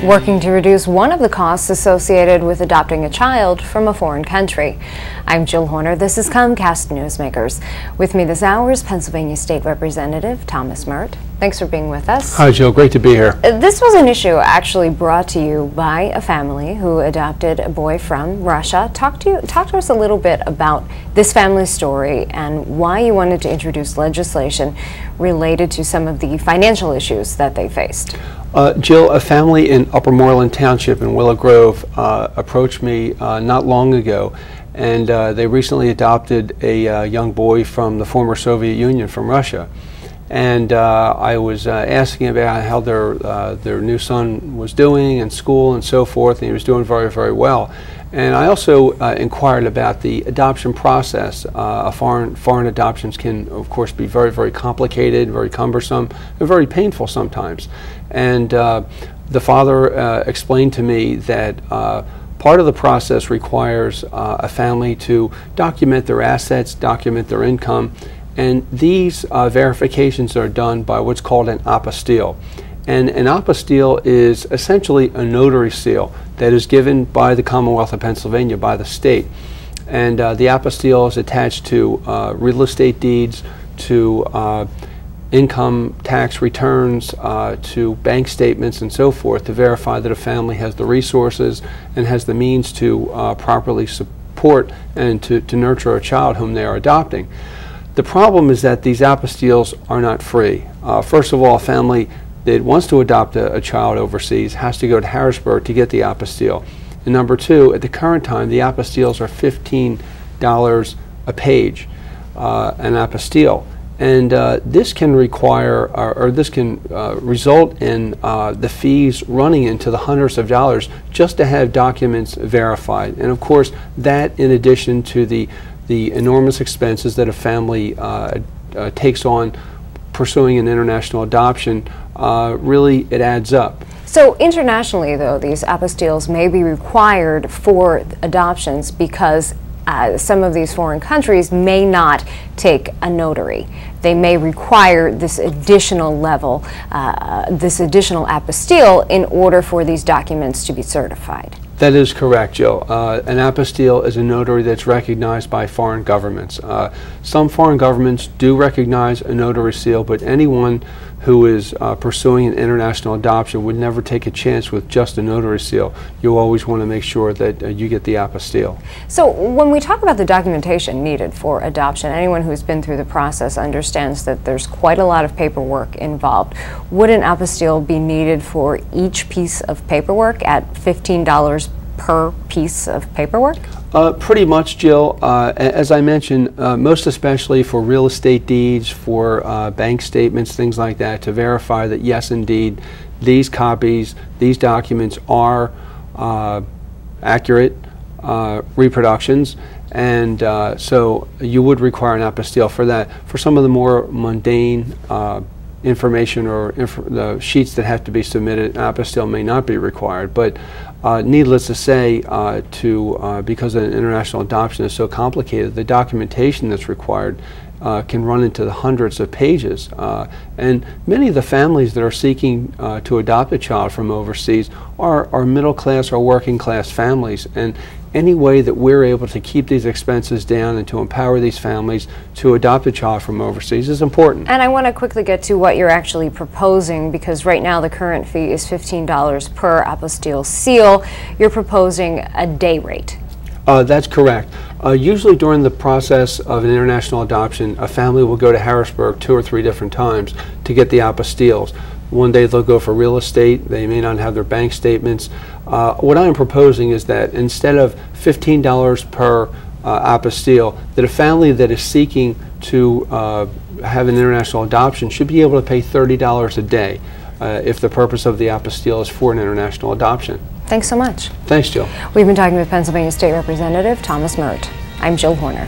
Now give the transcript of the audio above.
working to reduce one of the costs associated with adopting a child from a foreign country. I'm Jill Horner. This is Comcast Newsmakers. With me this hour is Pennsylvania State Representative Thomas Murt. Thanks for being with us. Hi, Jill. Great to be here. This was an issue actually brought to you by a family who adopted a boy from Russia. Talk to us a little bit about this family's story and why you wanted to introduce legislation related to some of the financial issues that they faced. Jill, a family in Upper Moreland Township in Willow Grove approached me not long ago, and they recently adopted a young boy from the former Soviet Union, from Russia. And I was asking about how their new son was doing in school and so forth, and he was doing very, very well. And I also inquired about the adoption process. Foreign adoptions can, of course, be very, very complicated, very cumbersome, and very painful sometimes. And the father explained to me that part of the process requires a family to document their assets, document their income, and these verifications are done by what's called an apostille. And an apostille is essentially a notary seal that is given by the Commonwealth of Pennsylvania, by the state. And the apostille is attached to real estate deeds, to income tax returns, to bank statements and so forth, to verify that a family has the resources and has the means to properly support and to nurture a child whom they are adopting. The problem is that these apostilles are not free. First of all, a family that wants to adopt a child overseas has to go to Harrisburg to get the apostille. And number two, at the current time, the apostilles are $15 a page, an apostille. And this can require, or this can result in the fees running into the hundreds of dollars just to have documents verified. And of course, that in addition to the enormous expenses that a family takes on pursuing an international adoption, really it adds up. So internationally, though, these apostilles may be required for adoptions because some of these foreign countries may not take a notary. They may require this additional level, this additional apostille in order for these documents to be certified. That is correct, Jill. An apostille is a notary that's recognized by foreign governments. Some foreign governments do recognize a notary seal, but anyone who is pursuing an international adoption would never take a chance with just a notary seal. You always want to make sure that you get the apostille. So when we talk about the documentation needed for adoption, anyone who's been through the process understands that there's quite a lot of paperwork involved. Would an apostille be needed for each piece of paperwork at $15 per piece of paperwork? Pretty much, Jill. As I mentioned, most especially for real estate deeds, for bank statements, things like that, to verify that yes, indeed, these copies, these documents are accurate reproductions, and so you would require an apostille for that. For some of the more mundane information or the sheets that have to be submitted, an apostille may not be required. But needless to say, because an international adoption is so complicated, the documentation that's required can run into the hundreds of pages. And many of the families that are seeking to adopt a child from overseas are middle class or working class families. And any way that we're able to keep these expenses down and to empower these families to adopt a child from overseas is important. And I want to quickly get to what you're actually proposing, because right now the current fee is $15 per apostille seal. You're proposing a day rate. That's correct. Usually during the process of an international adoption, a family will go to Harrisburg 2 or 3 different times to get the apostilles. One day they'll go for real estate. They may not have their bank statements. What I am proposing is that instead of $15 per apostille, that a family that is seeking to have an international adoption should be able to pay $30 a day if the purpose of the apostille is for an international adoption. Thanks so much. Thanks, Jill. We've been talking with Pennsylvania State Representative Thomas Murt. I'm Jill Horner.